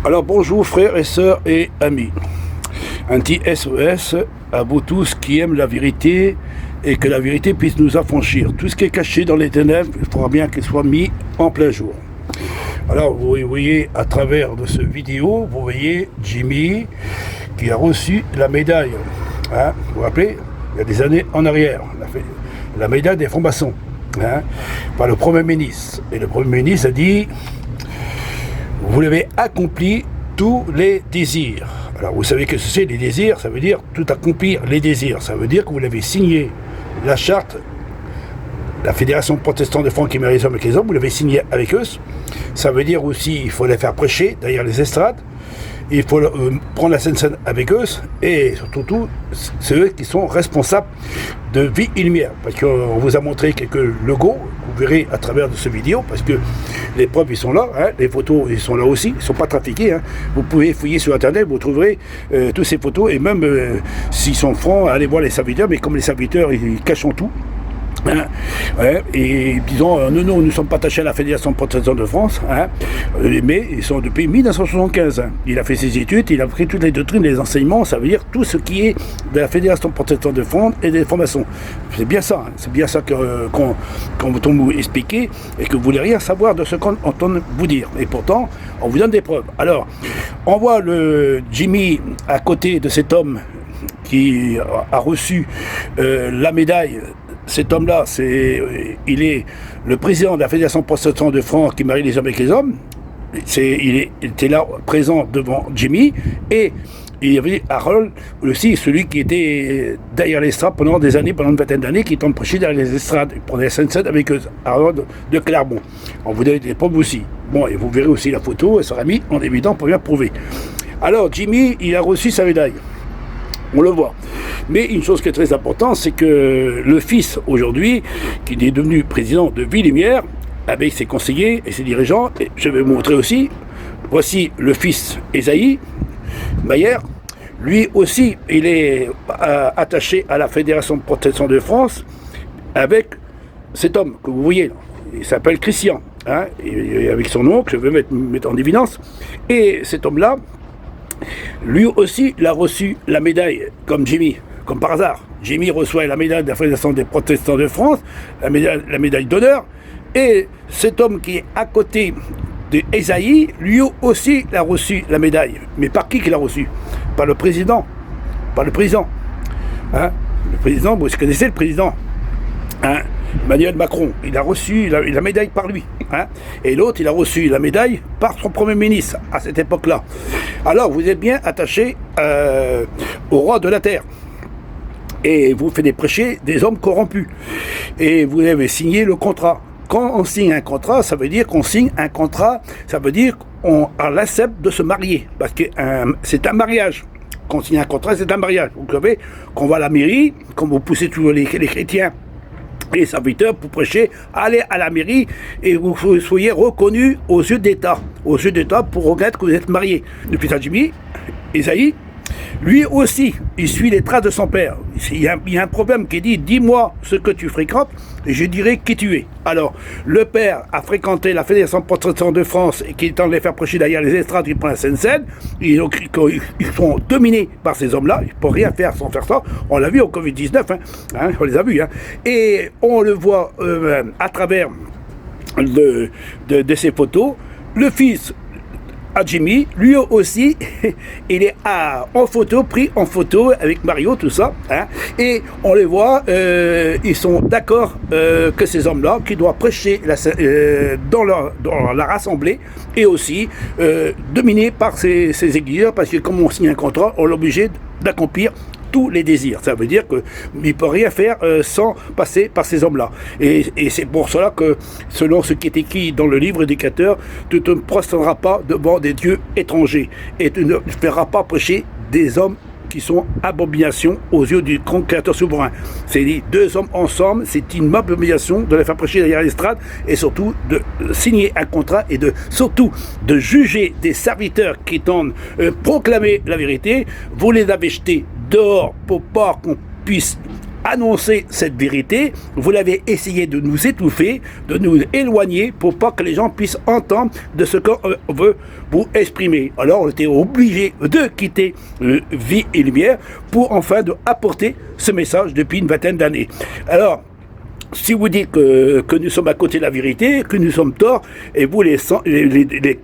Alors bonjour frères et sœurs et amis, un petit SOS à vous tous qui aiment la vérité et que la vérité puisse nous affranchir. Tout ce qui est caché dans les ténèbres, il faudra bien qu'il soit mis en plein jour. Alors vous voyez à travers de cette vidéo, vous voyez Jimmy qui a reçu la médaille, hein, vous vous rappelez, il y a des années en arrière, la médaille des francs-maçons, hein, par le Premier ministre. Et le Premier ministre a dit: vous l'avez accompli tous les désirs. Alors vous savez que c'est les désirs, ça veut dire tout accomplir les désirs. Ça veut dire que vous l'avez signé, la charte, la Fédération protestante de France qui met les hommes avec les hommes, vous l'avez signé avec eux. Ça veut dire aussi qu'il faut les faire prêcher derrière les estrades. Il faut prendre la scène avec eux, et surtout, c'est eux qui sont responsables de Vie et Lumière. Parce qu'on vous a montré quelques logos, vous verrez à travers de cette vidéo, parce que les preuves, ils sont là, hein, les photos, ils sont là aussi, ils ne sont pas trafiqués. Hein. Vous pouvez fouiller sur Internet, vous trouverez toutes ces photos, et même s'ils sont francs, allez voir les serviteurs, mais comme les serviteurs, ils cachent tout. Hein, ouais, et disons, nous ne sommes pas attachés à la Fédération protestante de France, hein, mais ils sont depuis 1975. Hein. Il a fait ses études, il a pris toutes les doctrines, les enseignements, ça veut dire tout ce qui est de la Fédération protestante de France et des francs-maçons. C'est bien ça, hein, c'est bien ça qu'on veut vous expliquer, et que vous voulez rien savoir de ce qu'on entend vous dire. Et pourtant, on vous donne des preuves. Alors, on voit le Jimmy à côté de cet homme qui a reçu la médaille. Cet homme-là, il est le président de la Fédération protestante de France qui marie les hommes avec les hommes. Il était là, présent devant Jimmy, et il y avait Harold aussi, celui qui était derrière l'estrade pendant des années, pendant une vingtaine d'années, qui était prêché derrière les estrades. Il prenait la scène avec Harold de Clermont. On vous donne des preuves aussi. Bon, et vous verrez aussi la photo, elle sera mise en évidence pour bien prouver. Alors, Jimmy, il a reçu sa médaille. On le voit. Mais une chose qui est très importante, c'est que le fils, aujourd'hui, qui est devenu président de Vie et Lumière, avec ses conseillers et ses dirigeants, et je vais vous montrer aussi, voici le fils Esaïe Mayer. Lui aussi, il est attaché à la Fédération protestante de France avec cet homme que vous voyez là. Il s'appelle Christian, hein, et avec son oncle, je vais mettre en évidence. Et cet homme-là, lui aussi, il a reçu la médaille, comme Jimmy, comme par hasard. Jimmy reçoit la médaille de la Fédération des protestants de France, la médaille d'honneur, et cet homme qui est à côté de Esaïe, lui aussi, il a reçu la médaille. Mais par qui qu'il a reçu? Par le président. Par le président. Hein? Le président, vous connaissez le président, hein? Emmanuel Macron, il a reçu la médaille par lui, hein, et l'autre, il a reçu la médaille par son Premier ministre, à cette époque-là. Alors, vous êtes bien attaché au roi de la terre, et vous faites prêcher des hommes corrompus, et vous avez signé le contrat. Quand on signe un contrat, ça veut dire qu'on signe un contrat, ça veut dire qu'on accepte de se marier, parce que c'est un mariage. Quand on signe un contrat, c'est un mariage. Vous savez, qu'on va à la mairie, comme vous poussez toujours les chrétiens, les serviteurs pour prêcher, allez à la mairie et vous soyez reconnus aux yeux d'État pour reconnaître que vous êtes mariés. Depuis ça, Jimmy, Esaïe, lui aussi, il suit les traces de son père. Il y a un problème qui dit: dis-moi ce que tu fréquentes et je dirai qui tu es. Alors, le père a fréquenté la Fédération protestante de France et qui est en train de les faire prêcher derrière les estrades, qui prend la Seine-Seine. Ils sont dominés par ces hommes-là. Ils ne peuvent rien faire sans faire ça. On l'a vu au Covid-19, hein, on les a vus. Hein. Et on le voit à travers de ces photos. Le fils à Jimmy, lui aussi, il est pris en photo avec Mario, tout ça, hein, et on les voit, ils sont d'accord que ces hommes-là, qui doivent prêcher dans la rassemblée, et aussi dominés par ces églises, parce que comme on signe un contrat, on est obligé d'accomplir tous les désirs. Ça veut dire qu'il ne peut rien faire sans passer par ces hommes-là. Et c'est pour cela que, selon ce qui est écrit dans le livre éducateur, tu ne te prosterneras pas devant des dieux étrangers et tu ne feras pas prêcher des hommes qui sont abominations aux yeux du grand créateur souverain. C'est dit, deux hommes ensemble, c'est une abomination de les faire prêcher derrière l'estrade et surtout de signer un contrat et surtout de juger des serviteurs qui tentent proclamer la vérité. Vous les avez jetés dehors pour pas qu'on puisse annoncer cette vérité. Vous l'avez essayé de nous étouffer, de nous éloigner pour pas que les gens puissent entendre de ce qu'on veut vous exprimer. Alors on était obligé de quitter Vie et Lumière pour enfin apporter ce message depuis une vingtaine d'années. Alors si vous dites que nous sommes à côté de la vérité, que nous sommes tort, et vous, les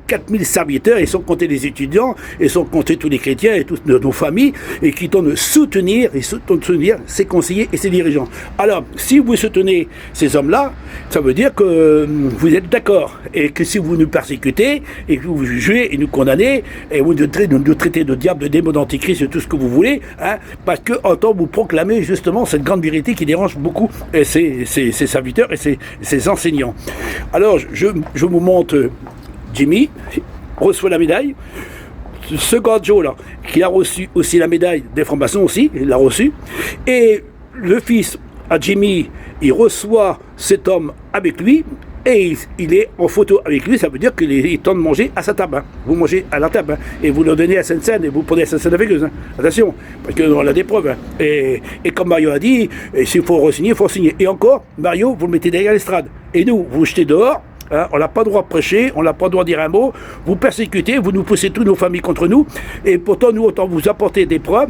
4000 serviteurs, ils sont comptés les étudiants, ils sont comptés tous les chrétiens et toutes nos familles, et qui tentent de soutenir ces conseillers et ces dirigeants. Alors, si vous soutenez ces hommes-là, ça veut dire que vous êtes d'accord, et que si vous nous persécutez, et que vous jugez et nous condamnez, et vous nous traitez de diable, de démon, d'antichrist, et tout ce que vous voulez, hein, parce que en temps vous proclamez justement cette grande vérité qui dérange beaucoup ses serviteurs et ses enseignants. Alors, je vous montre Jimmy reçoit la médaille. Ce Joe là, qui a reçu aussi la médaille des francs-maçons aussi, il l'a reçu. Et le fils à Jimmy, il reçoit cet homme avec lui. Et il est en photo avec lui, ça veut dire qu'il est temps de manger à sa table. Hein. Vous mangez à la table, hein. Et vous le donnez à Sainte-Seine, et vous prenez à Sainte-Seine avec eux. Hein. Attention, parce qu'on a des preuves. Hein. Et comme Mario a dit, s'il faut re-signer, il faut signer. Et encore, Mario, vous le mettez derrière l'estrade. Et nous, vous jetez dehors. Hein, on n'a pas le droit de prêcher, on n'a pas le droit de dire un mot. Vous persécutez, vous nous poussez toutes nos familles contre nous. Et pourtant, nous, autant vous apporter des preuves.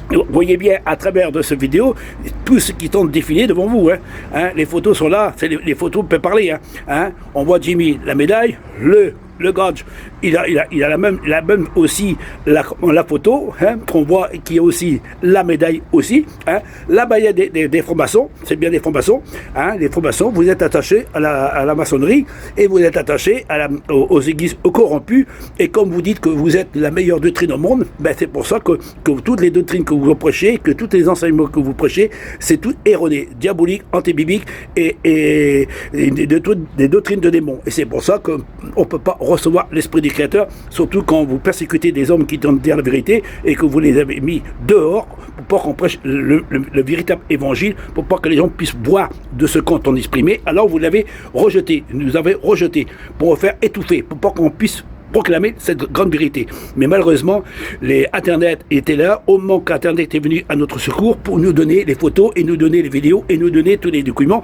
Vous voyez bien à travers de cette vidéo tout ce qui tente de défiler devant vous. Hein. Les photos sont là, les photos peuvent parler. Hein. On voit Jimmy, la médaille, le Gage, il a la même aussi la photo, hein, qu'on voit qui est aussi la médaille aussi. Hein. Là-bas, il y a des francs-maçons, c'est bien des francs-maçons. Hein. Les francs-maçons, vous êtes attachés à la maçonnerie et vous êtes attachés aux églises corrompues. Et comme vous dites que vous êtes la meilleure doctrine au monde, ben c'est pour ça que toutes les doctrines que vous prêchez, que tous les enseignements que vous prêchez, c'est tout erroné, diabolique, antibiblique et des doctrines de démons. Et c'est pour ça qu'on ne peut pas recevoir l'esprit du Créateur, surtout quand vous persécutez des hommes qui tentent de dire la vérité et que vous les avez mis dehors pour pas qu'on prêche le véritable évangile, pour pas que les gens puissent boire de ce qu'on tente d'exprimer. Alors vous l'avez rejeté, nous avez rejeté pour vous faire étouffer, pour pas qu'on puisse proclamer cette grande vérité. Mais malheureusement, les Internet étaient là, au moment qu'Internet est venu à notre secours pour nous donner les photos et nous donner les vidéos et nous donner tous les documents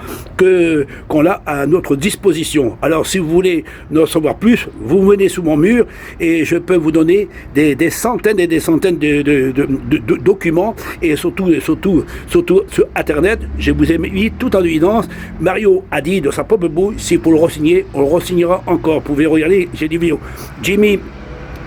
qu'on a à notre disposition. Alors si vous voulez en savoir plus, vous venez sous mon mur et je peux vous donner des centaines et des centaines de documents et surtout sur Internet, je vous ai mis tout en évidence. Mario a dit de sa propre bouche, s'il faut le re-signer, on le re-signera encore. Vous pouvez regarder, j'ai des vidéos. Jimmy,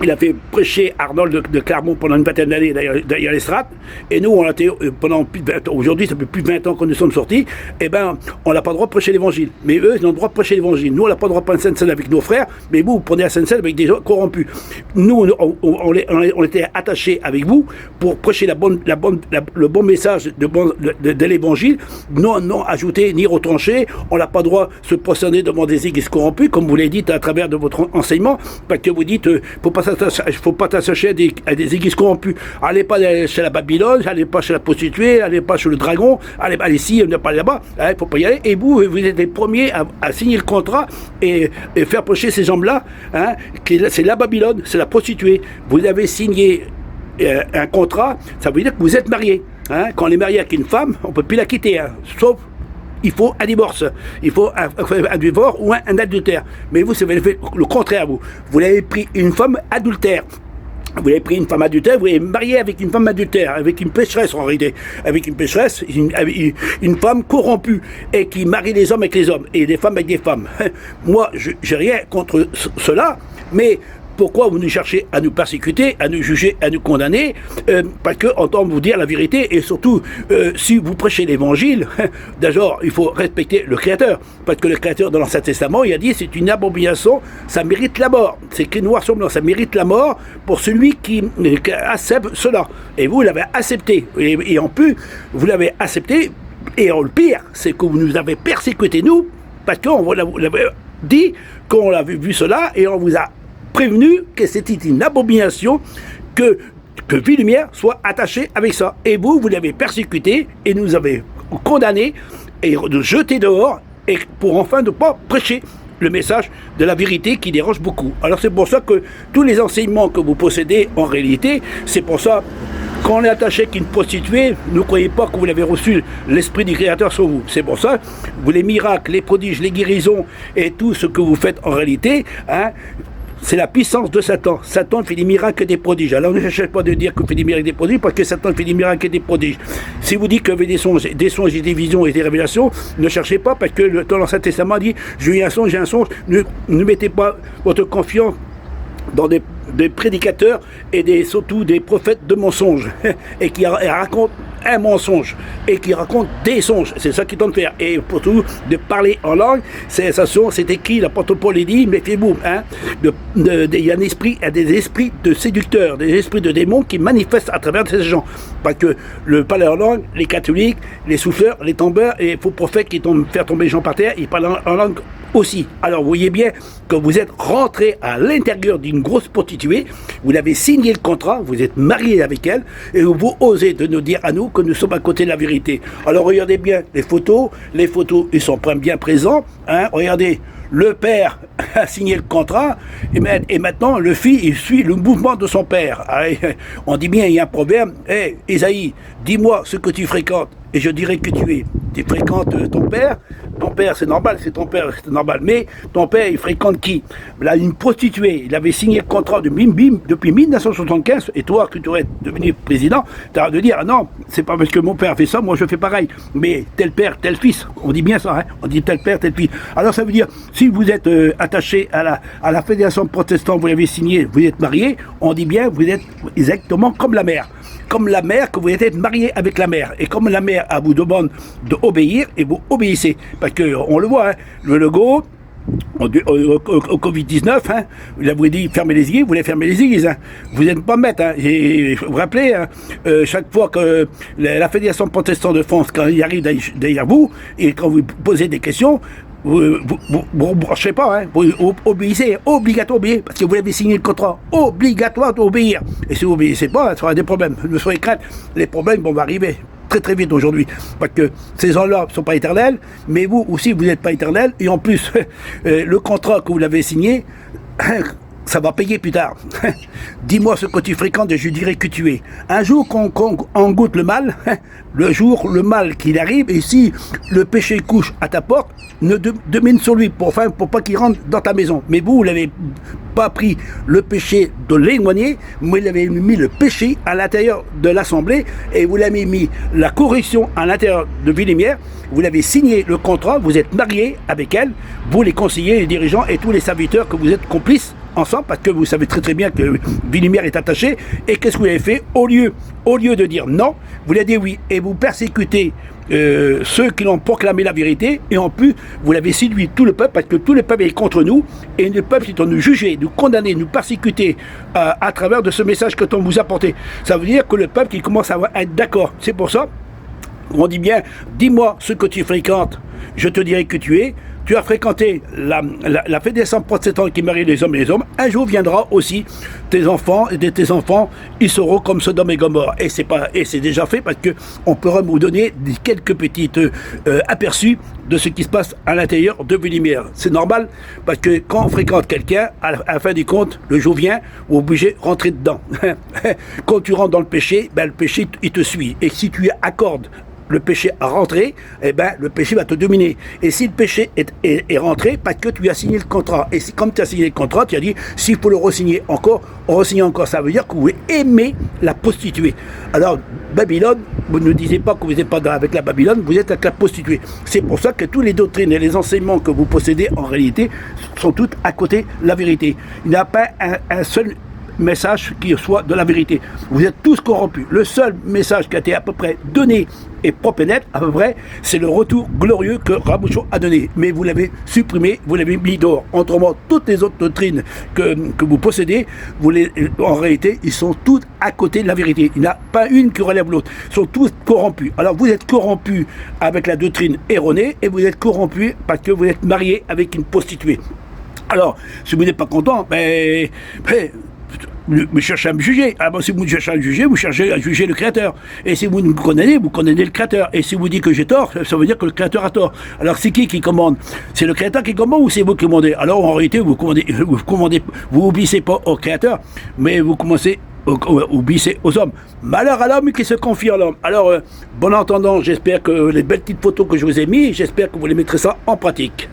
il a fait prêcher Arnold de Clermont pendant une vingtaine d'années derrière l'estrade, et nous, on a été pendant plus de 20 ans, aujourd'hui, ça fait plus de 20 ans que nous sommes sortis, et ben, on n'a pas le droit de prêcher l'évangile. Mais eux, ils ont le droit de prêcher l'évangile. Nous, on n'a pas le droit de prendre Sainte-Seine avec nos frères, mais vous prenez la Sainte-Seine avec des gens corrompus. Nous, on était attachés avec vous pour prêcher le bon message de l'évangile, non ajouté ni retranché. On n'a pas le droit de se prosterner devant des églises corrompues, comme vous l'avez dit à travers de votre enseignement, parce que vous dites, il ne faut pas t'attacher à des églises corrompues. Allez pas chez la Babylone, allez pas chez la prostituée, allez pas chez le dragon, allez ici, on n'est pas là-bas, il ne faut pas y aller. Et vous êtes les premiers à signer le contrat et faire prêcher ces hommes-là. Hein, c'est la Babylone, c'est la prostituée. Vous avez signé un contrat, ça veut dire que vous êtes marié. Hein, quand on est marié avec une femme, on ne peut plus la quitter, hein, sauf il faut un divorce, il faut un divorce ou un adultère. Mais vous avez fait le contraire, vous avez pris une femme adultère. Vous avez pris une femme adultère, vous avez marié avec une femme adultère, avec une pécheresse en réalité, avec une pécheresse, une femme corrompue, et qui marie les hommes avec les hommes, et des femmes avec des femmes. Moi, j'ai rien contre cela, mais pourquoi vous nous cherchez à nous persécuter, à nous juger, à nous condamner, parce qu'on entend vous dire la vérité, et surtout, si vous prêchez l'évangile, d'abord, il faut respecter le Créateur, parce que le Créateur, dans l'Ancien Testament, il a dit, c'est une abomination, ça mérite la mort, c'est écrit noir sur blanc, ça mérite la mort pour celui qui accepte cela, et vous l'avez accepté, et en plus, vous l'avez accepté, et le pire, c'est que vous nous avez persécuté, nous, parce qu'on vous l'avait dit, qu'on avait vu cela, et on vous a prévenu que c'était une abomination, que que Villelumière soit attaché avec ça. Et vous l'avez persécuté et nous avez condamné et jeté dehors et pour enfin ne pas prêcher le message de la vérité qui dérange beaucoup. Alors c'est pour ça que tous les enseignements que vous possédez en réalité, c'est pour ça quand on est attaché avec une prostituée, ne croyez pas que vous avez reçu l'esprit du Créateur sur vous. C'est pour ça, vous les miracles, les prodiges, les guérisons et tout ce que vous faites en réalité, c'est la puissance de Satan. Satan fait des miracles et des prodiges. Alors ne cherchez pas de dire que fait des miracles et des prodiges, parce que Satan fait des miracles et des prodiges. Si vous dites que vous avez des songes et des visions et des révélations, ne cherchez pas, parce que dans l'Ancien Testament dit, j'ai eu un songe, j'ai un songe. Ne mettez pas votre confiance dans des prédicateurs et surtout des prophètes de mensonges et qui racontent un mensonge et qui racontent des songes. C'est ça qu'ils tentent de faire. Et pour tout, de parler en langue, c'est écrit, l'apôtre Paul dit, méfiez-vous, il y a des esprits de séducteurs, des esprits de démons qui manifestent à travers ces gens. Parce que le parler en langue, les catholiques, les souffleurs, les tombeurs et les faux prophètes qui faire tomber les gens par terre, ils parlent en langue aussi. Alors vous voyez bien que vous êtes rentré à l'intérieur d'une grosse prostituée, vous avez signé le contrat, vous êtes marié avec elle, et vous osez de nous dire à nous que nous sommes à côté de la vérité. Alors regardez bien les photos ils sont bien présents, regardez, le père a signé le contrat, et maintenant le fils il suit le mouvement de son père. On dit bien, il y a un proverbe, Isaïe, dis-moi ce que tu fréquentes, et je dirai que tu fréquentes ton père c'est normal, c'est ton père, c'est normal, mais ton père il fréquente qui? Là, une prostituée, il avait signé le contrat depuis 1975, et toi que tu aurais devenu président, tu as de dire, non, c'est pas parce que mon père fait ça, moi je fais pareil, mais tel père, tel fils, on dit bien ça, on dit tel père, tel fils. Alors ça veut dire, si vous êtes attaché à la Fédération protestante, vous l'avez signé, vous êtes marié, on dit bien, vous êtes exactement comme la mère. Comme la mère, que vous êtes marié avec la mère. Et comme la mère vous demande d'obéir, et vous obéissez. Parce qu'on le voit, le logo, au Covid-19, vous avez dit fermez les églises, vous voulez fermer les églises. Vous n'êtes pas maître. Et vous vous rappelez, chaque fois que la Fédération protestante de France, quand il arrive derrière vous, et quand vous posez des questions, vous ne branchez pas, vous obéissez, obligatoire d'obéir, parce que vous avez signé le contrat, obligatoire d'obéir. Et si vous n'obéissez pas, ça aura des problèmes. Ne soyez crainte, les problèmes vont arriver très très vite aujourd'hui, parce que ces gens-là ne sont pas éternels, mais vous aussi vous n'êtes pas éternel, et en plus, le contrat que vous l'avez signé, ça va payer plus tard. Dis-moi ce que tu fréquentes et je dirai que tu es. Un jour qu'on goûte le mal, le mal qu'il arrive, et si le péché couche à ta porte, ne domine sur lui pour pas qu'il rentre dans ta maison. Mais vous n'avez pas pris le péché de l'éloigner, mais vous avez mis le péché à l'intérieur de l'Assemblée, et vous l'avez mis la correction à l'intérieur de Villelumière. Vous l'avez signé le contrat, vous êtes marié avec elle, vous les conseillers, les dirigeants et tous les serviteurs que vous êtes complices ensemble, parce que vous savez très très bien que Villelumière est attaché. Et qu'est-ce que vous avez fait? Au lieu de dire non, vous l'avez dit oui, et vous persécutez ceux qui l'ont proclamé la vérité, et en plus vous l'avez séduit tout le peuple, parce que tout le peuple est contre nous, et le peuple est en nous juger, nous condamner, nous persécuter à travers de ce message que l'on vous a porté. Ça veut dire que le peuple qui commence à être d'accord. C'est pour ça on dit bien, dis-moi ce que tu fréquentes, je te dirai que tu es. Tu as fréquenté la Fédération protestante qui marie les hommes et les hommes. Un jour viendra aussi tes enfants, et tes enfants, ils seront comme Sodome et Gomorrhe. Et c'est déjà fait, parce que on pourra vous donner quelques petites aperçus de ce qui se passe à l'intérieur de Villelumière. C'est normal, parce que quand on fréquente quelqu'un, à la fin du compte, le jour vient, vous êtes obligé de rentrer dedans. Quand tu rentres dans le péché, le péché il te suit. Et si tu accordes le péché à rentrer, le péché va te dominer. Et si le péché est rentré, parce que tu as signé le contrat, et comme tu as signé le contrat, tu as dit, s'il faut le re-signer encore, ça veut dire que vous aimez la prostituée. Alors, Babylone, vous ne disiez pas que vous n'êtes pas avec la Babylone, vous êtes avec la prostituée. C'est pour ça que toutes les doctrines et les enseignements que vous possédez, en réalité, sont toutes à côté de la vérité. Il n'y a pas un seul message qui soit de la vérité. Vous êtes tous corrompus. Le seul message qui a été à peu près donné et propre et net, à peu près, c'est le retour glorieux que Rabouchon a donné. Mais vous l'avez supprimé, vous l'avez mis dehors. Autrement, toutes les autres doctrines que vous possédez, en réalité, ils sont toutes à côté de la vérité. Il n'y a pas une qui relève l'autre. Ils sont tous corrompus. Alors vous êtes corrompus avec la doctrine erronée, et vous êtes corrompus parce que vous êtes marié avec une prostituée. Alors, si vous n'êtes pas content, me cherchez à me juger. Alors, si vous cherchez à me juger, vous cherchez à juger le Créateur. Et si vous me condamnez, vous condamnez le Créateur. Et si vous dites que j'ai tort, ça veut dire que le Créateur a tort. Alors, c'est qui commande? C'est le Créateur qui commande ou c'est vous qui commandez? Alors, en réalité, vous obéissez pas au Créateur, mais vous commencez obéissez aux hommes. Malheur à l'homme qui se confie en l'homme. Alors, bon entendant, j'espère que les belles petites photos que je vous ai mises, j'espère que vous les mettrez ça en pratique.